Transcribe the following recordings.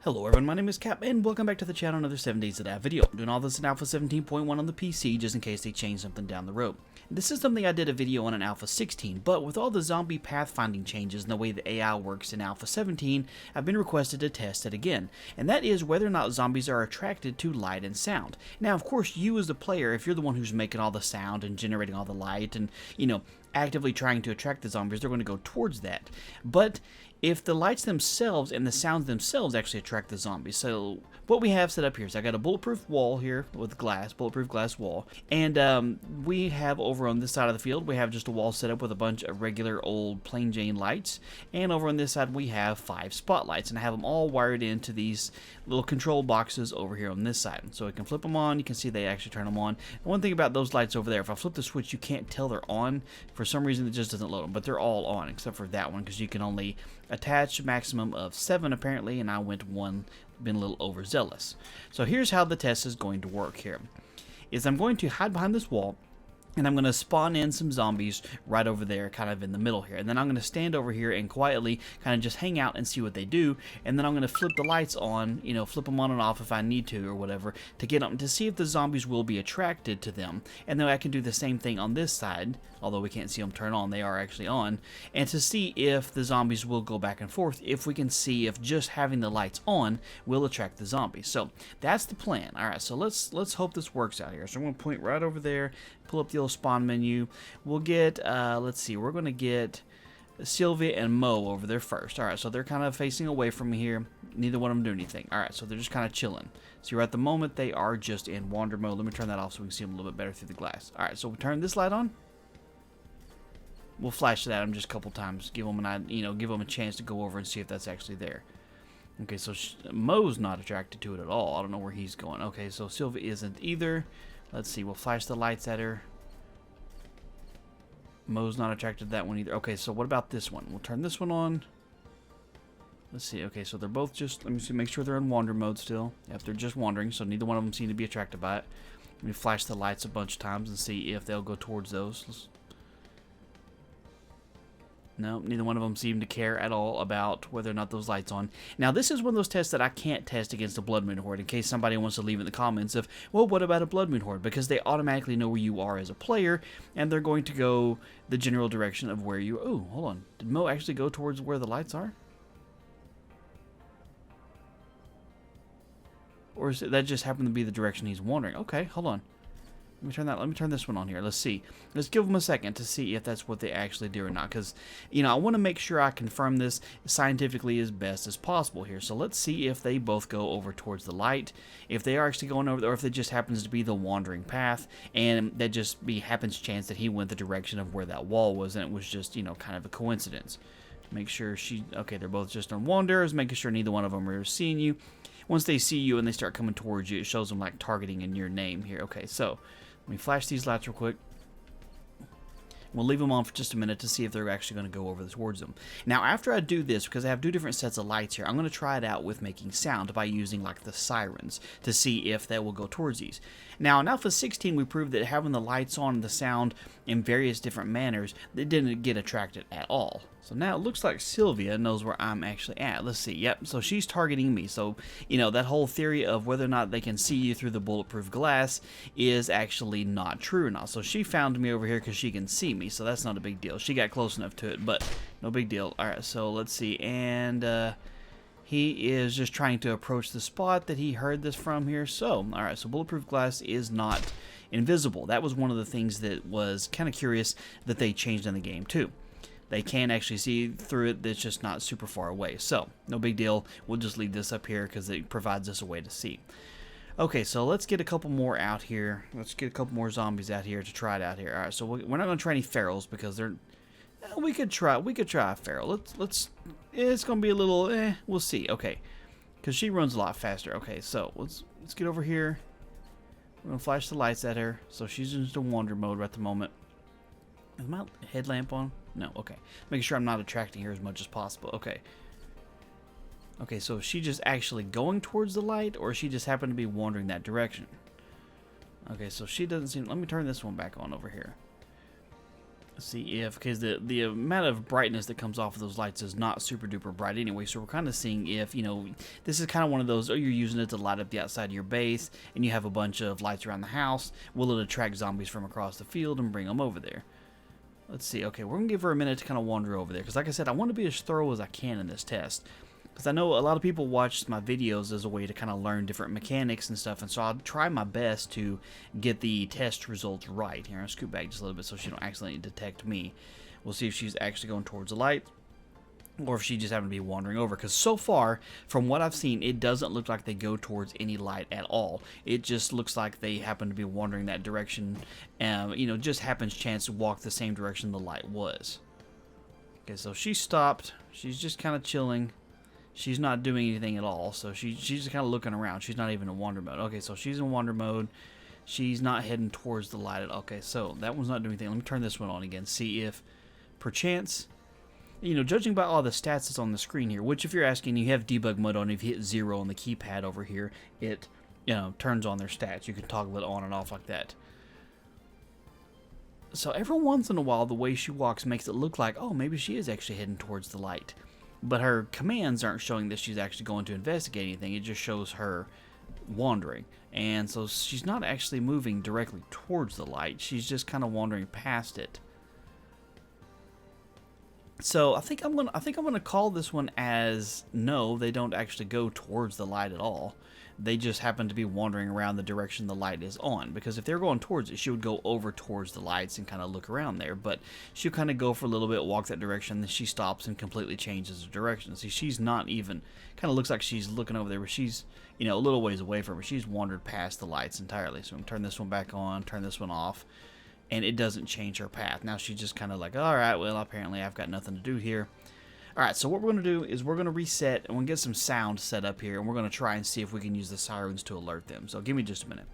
Hello everyone, my name is Cap, and welcome back to the channel. Another 7 Days of That video. I'm doing all this in Alpha 17.1 on the PC, just in case they change something down the road. This is something I did a video on in Alpha 16, but with all the zombie pathfinding changes and the way the AI works in Alpha 17, I've been requested to test it again, and that is whether or not zombies are attracted to light and sound. Now, of course, you as the player, if you're the one who's making all the sound and generating all the light and, actively trying to attract the zombies, they're going to go towards that. But if the lights themselves and the sounds themselves actually attract the zombies. So what we have set up here is I got a bulletproof wall here with glass, bulletproof glass wall, and we have over on this side of the field, we have just a wall set up with a bunch of regular old plain Jane lights, and over on this side we have 5 spotlights, and I have them all wired into these little control boxes over here on this side. So I can flip them on, you can see they actually turn them on. And one thing about those lights over there, if I flip the switch, you can't tell they're on. For some reason it just doesn't load them, but they're all on except for that one, because you can only attach a maximum of 7 apparently, and I went 1, been a little overzealous. So here's how the test is going to work here. Is I'm going to hide behind this wall, and I'm going to spawn in some zombies right over there, kind of in the middle here. And then I'm going to stand over here and quietly kind of just hang out and see what they do. And then I'm going to flip the lights on, flip them on and off if I need to or whatever, to get them to see if the zombies will be attracted to them. And then I can do the same thing on this side, although we can't see them turn on, they are actually on. And to see if the zombies will go back and forth, if we can see if just having the lights on will attract the zombies. So that's the plan. Alright, so let's hope this works out here. So I'm going to point right over there, pull up the little spawn menu. We'll get, let's see, we're going to get Sylvia and Mo over there first. Alright, so they're kind of facing away from me here. Neither one of them do anything. Alright, so they're just kind of chilling. So at the moment, they are just in wander mode. Let me turn that off so we can see them a little bit better through the glass. Alright, so we turn this light on. We'll flash it at them just a couple times. Give them give them a chance to go over and see if that's actually there. Okay, so Mo's not attracted to it at all. I don't know where he's going. Okay, so Sylvia isn't either. Let's see, we'll flash the lights at her. Mo's not attracted to that one either. Okay, so what about this one? We'll turn this one on. Let's see. Okay, so they're both just, let me see, make sure they're in wander mode still. Yep, they're just wandering, so neither one of them seem to be attracted by it. Let me flash the lights a bunch of times and see if they'll go towards those. No, neither one of them seem to care at all about whether or not those lights on. Now, this is one of those tests that I can't test against a Blood Moon Horde, in case somebody wants to leave in the comments of, well, what about a Blood Moon Horde? Because they automatically know where you are as a player, and they're going to go the general direction of where you... Oh, hold on. Did Mo actually go towards where the lights are? Or is it that just happened to be the direction he's wandering? Okay, hold on. Let me turn this one on here. Let's see. Let's give them a second to see if that's what they actually do or not. Because, I want to make sure I confirm this scientifically as best as possible here. So let's see if they both go over towards the light. If they are actually going over there, or if it just happens to be the wandering path. And that just happens chance that he went the direction of where that wall was. And it was just, kind of a coincidence. Make sure okay, they're both just on wanders. Making sure neither one of them are seeing you. Once they see you and they start coming towards you, it shows them like targeting in your name here. Okay, so... Let me flash these lights real quick. We'll leave them on for just a minute to see if they're actually going to go over towards them. Now, after I do this, because I have 2 different sets of lights here, I'm going to try it out with making sound by using, like, the sirens to see if that will go towards these. Now, in Alpha 16, we proved that having the lights on and the sound in various different manners, they didn't get attracted at all. So now it looks like Sylvia knows where I'm actually at. Let's see. Yep, so she's targeting me. So, that whole theory of whether or not they can see you through the bulletproof glass is actually not true or not. So she found me over here because she can see me. So that's not a big deal. She got close enough to it, but no big deal. Alright, so let's see. And he is just trying to approach the spot that he heard this from here. So, alright, so bulletproof glass is not invisible. That was one of the things that was kind of curious that they changed in the game too. They can actually see through it, it's just not super far away. So, no big deal. We'll just leave this up here because it provides us a way to see. Okay, so let's get a couple more out here. Let's get a couple more zombies out here to try it out here. Alright, so we're not going to try any ferals because they're... We could try a feral. It's going to be a little... we'll see. Okay, because she runs a lot faster. Okay, so let's get over here. We're going to flash the lights at her. So she's in just a wander mode right at the moment. Is my headlamp on? No, okay. Making sure I'm not attracting her as much as possible. Okay. Okay, so is she just actually going towards the light, or she just happened to be wandering that direction? Okay, so she doesn't seem... Let me turn this one back on over here. See if, because the amount of brightness that comes off of those lights is not super duper bright anyway, so we're kind of seeing if, you know, this is kind of one of those, oh, you're using it to light up the outside of your base and you have a bunch of lights around the house, will it attract zombies from across the field and bring them over there? Let's see. Okay, we're gonna give her a minute to kind of wander over there, because like I said, I want to be as thorough as I can in this test, because I know a lot of people watch my videos as a way to kind of learn different mechanics and stuff, and so I'll try my best to get the test results right. Here, I'll scoot back just a little bit so she don't accidentally detect me. We'll see if she's actually going towards the light, or if she just happened to be wandering over, because so far, from what I've seen, it doesn't look like they go towards any light at all. It just looks like they happen to be wandering that direction, you know, just happens chance to walk the same direction the light was. Okay, so she stopped. She's just kind of chilling. She's not doing anything at all, so she's just kind of looking around. She's not even in wander mode. Okay, so she's in wander mode. She's not heading towards the light. Okay, so that one's not doing anything. Let me turn this one on again. See if, perchance, you know, judging by all the stats that's on the screen here, which if you're asking, you have debug mode on. If you hit 0 on the keypad over here, it, you know, turns on their stats. You can toggle it on and off like that. So every once in a while, the way she walks makes it look like, oh, maybe she is actually heading towards the light. But her commands aren't showing that she's actually going to investigate anything. It just shows her wandering. And so she's not actually moving directly towards the light. She's just kind of wandering past it. So I think I'm gonna call this one as no, they don't actually go towards the light at all. They just happen to be wandering around the direction the light is on. Because if they're going towards it, she would go over towards the lights and kind of look around there. But she'll kind of go for a little bit, walk that direction, then she stops and completely changes the direction. See, she's not even, kind of looks like she's looking over there, but she's, you know, a little ways away from her. She's wandered past the lights entirely. So I'm gonna turn this one back on, turn this one off, and it doesn't change her path. Now she's just kind of like, all right, well, apparently I've got nothing to do here. Alright, so what we're going to do is we're going to reset and we're going to get some sound set up here, and we're going to try and see if we can use the sirens to alert them. So give me just a minute.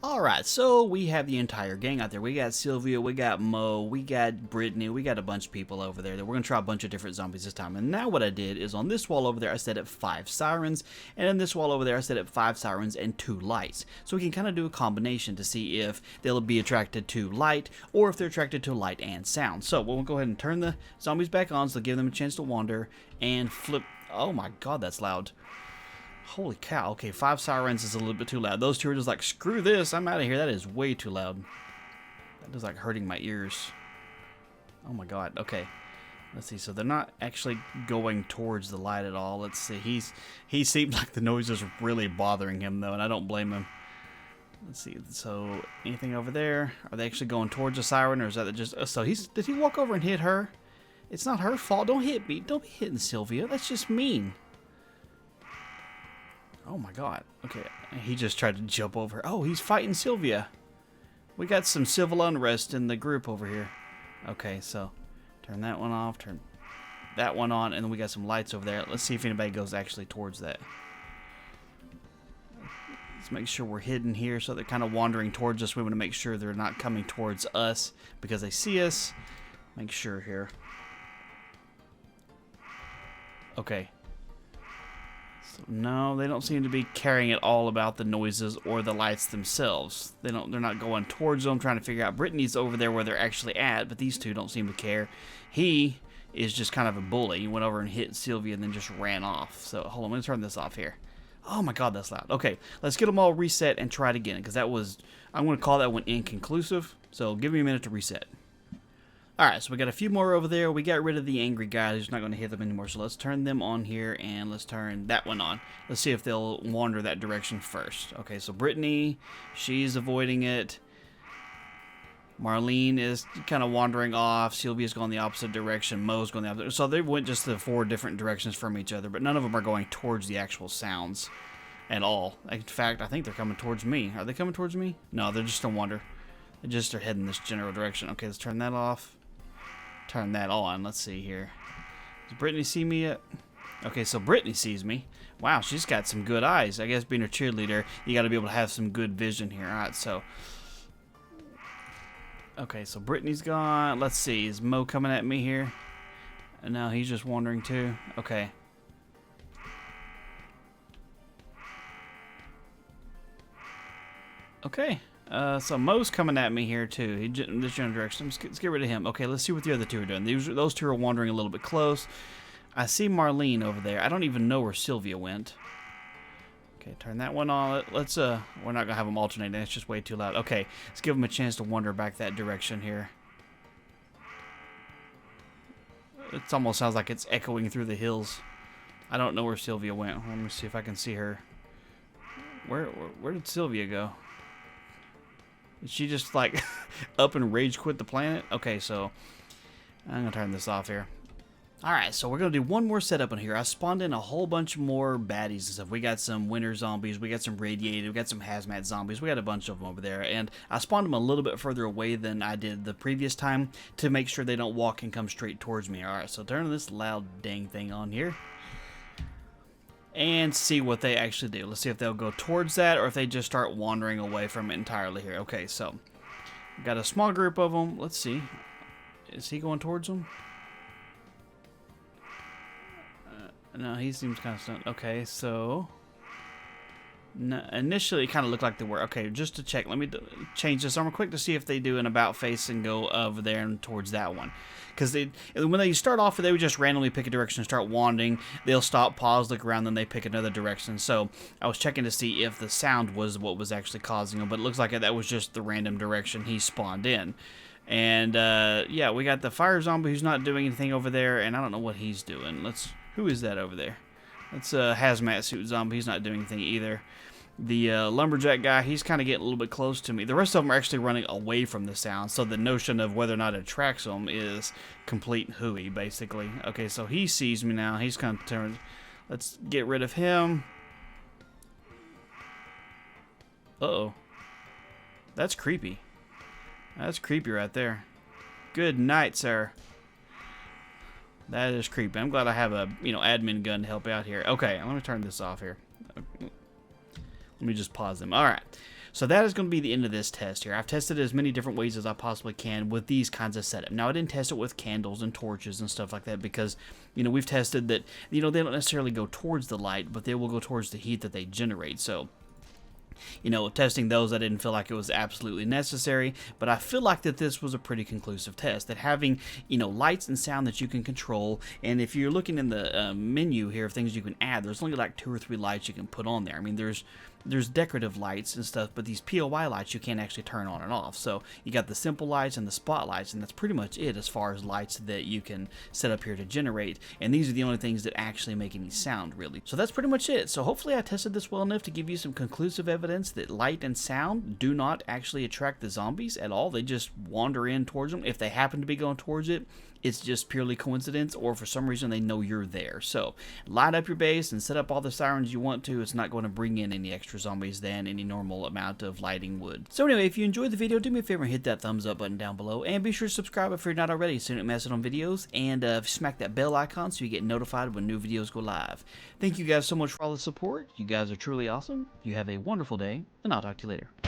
Alright, so we have the entire gang out there. We got Sylvia, we got Mo, we got Brittany, we got a bunch of people over there. We're going to try a bunch of different zombies this time. And now what I did is on this wall over there, I set up 5 sirens. And on this wall over there, I set up 5 sirens and 2 lights. So we can kind of do a combination to see if they'll be attracted to light or if they're attracted to light and sound. So we'll go ahead and turn the zombies back on so give them a chance to wander and flip. Oh my god, that's loud. Holy cow. Okay, 5 sirens is a little bit too loud. Those 2 are just like, screw this, I'm out of here. That is way too loud. That is like hurting my ears. Oh my god. Okay. Let's see. So they're not actually going towards the light at all. Let's see. He seems like the noise is really bothering him though, and I don't blame him. Let's see. So anything over there? Are they actually going towards a siren, or is that just... So did he walk over and hit her? It's not her fault. Don't hit me. Don't be hitting Sylvia. That's just mean. Oh my god. Okay, he just tried to jump over. Oh, he's fighting Sylvia. We got some civil unrest in the group over here. Okay, so turn that one off, turn that one on, and then we got some lights over there. Let's see if anybody goes actually towards that. Let's make sure we're hidden here so they're kind of wandering towards us. We want to make sure they're not coming towards us because they see us. Make sure here. Okay. No, they don't seem to be caring at all about the noises or the lights themselves. They're not going towards them, trying to figure out. Brittany's over there where they're actually at, but these 2 don't seem to care. He is just kind of a bully. He went over and hit Sylvia and then just ran off. So, hold on, I'm going to turn this off here. Oh my god, that's loud. Okay, let's get them all reset and try it again, because that was, I'm going to call that one inconclusive. So, give me a minute to reset. Alright, so we got a few more over there. We got rid of the angry guy who's not going to hit them anymore. So let's turn them on here, and let's turn that one on. Let's see if they'll wander that direction first. Okay, so Brittany, she's avoiding it. Marlene is kind of wandering off. Sylvia's going the opposite direction. Mo's going the opposite. So they went just the 4 different directions from each other, but none of them are going towards the actual sounds at all. In fact, I think they're coming towards me. Are they coming towards me? No, they're just a wander. They just are heading this general direction. Okay, let's turn that off. Turn that on. Let's see here. Does Brittany see me yet? Okay, so Brittany sees me. Wow, she's got some good eyes. I guess being a cheerleader, you got to be able to have some good vision here. All right, so... Okay, so Brittany's gone. Let's see. Is Mo coming at me here? No, he's just wandering too. Okay. Okay. So Mo's coming at me here too. This general direction. Let's get rid of him. Okay, let's see what the other two are doing. Those two are wandering a little bit close. I see Marlene over there. I don't even know where Sylvia went. Okay, turn that one on. Let's we're not gonna have them alternating. It's just way too loud. Okay, let's give them a chance to wander back that direction here. It almost sounds like it's echoing through the hills. I don't know where Sylvia went. Let me see if I can see her. Where did Sylvia go? Did she just like up and rage quit the planet? Okay, so I'm gonna turn this off here. Alright, so we're gonna do one more setup in here. I spawned in a whole bunch more baddies and stuff. We got some winter zombies, we got some radiated, we got some hazmat zombies, we got a bunch of them over there. And I spawned them a little bit further away than I did the previous time to make sure they don't walk and come straight towards me. Alright, so turn this loud dang thing on here. And see what they actually do. Let's see if they'll go towards that or if they just start wandering away from it entirely here. Okay, so we got a small group of them. Let's see. Is he going towards them? No, he seems kind of stunned. Okay, so no, initially it kind of looked like they were. Okay, just to check, let me change this armor quick to see if they do an about face and go over there and towards that one. Because when they start off, they would just randomly pick a direction and start wandering. They'll stop, pause, look around, then they pick another direction. So I was checking to see if the sound was what was actually causing them, but it looks like that was just the random direction he spawned in. And yeah, we got the fire zombie who's not doing anything over there, and I don't know what he's doing. Who is that over there? That's a hazmat suit zombie. He's not doing anything either. The lumberjack guy, he's kind of getting a little bit close to me. The rest of them are actually running away from the sound, so the notion of whether or not it attracts them is complete hooey, basically. Okay, so he sees me now. He's kind of turned. Let's get rid of him. Uh-oh. That's creepy. That's creepy right there. Good night, sir. That is creepy. I'm glad I have a, admin gun to help out here. Okay, I'm going to turn this off here. Let me just pause them. Alright, so that is going to be the end of this test here. I've tested it as many different ways as I possibly can with these kinds of setup. Now, I didn't test it with candles and torches and stuff like that because, we've tested that, they don't necessarily go towards the light, but they will go towards the heat that they generate. So, testing those, I didn't feel like it was absolutely necessary, but I feel like that this was a pretty conclusive test, that having, lights and sound that you can control, and if you're looking in the menu here of things you can add, there's only like 2 or 3 lights you can put on there. I mean, there's decorative lights and stuff, but these POI lights you can't actually turn on and off. So you got the simple lights and the spotlights, and that's pretty much it as far as lights that you can set up here to generate. And these are the only things that actually make any sound, really. So that's pretty much it. So hopefully I tested this well enough to give you some conclusive evidence that light and sound do not actually attract the zombies at all. They just wander in towards them. If they happen to be going towards it, it's just purely coincidence, or for some reason they know you're there. So light up your base and set up all the sirens you want to. It's not going to bring in any extra zombies than any normal amount of lighting would. So anyway, if you enjoyed the video, do me a favor and hit that thumbs up button down below, and be sure to subscribe if you're not already so you don't miss out on videos, and smack that bell icon so you get notified when new videos go live. Thank you guys so much for all the support. You guys are truly awesome. You have a wonderful day, and I'll talk to you later.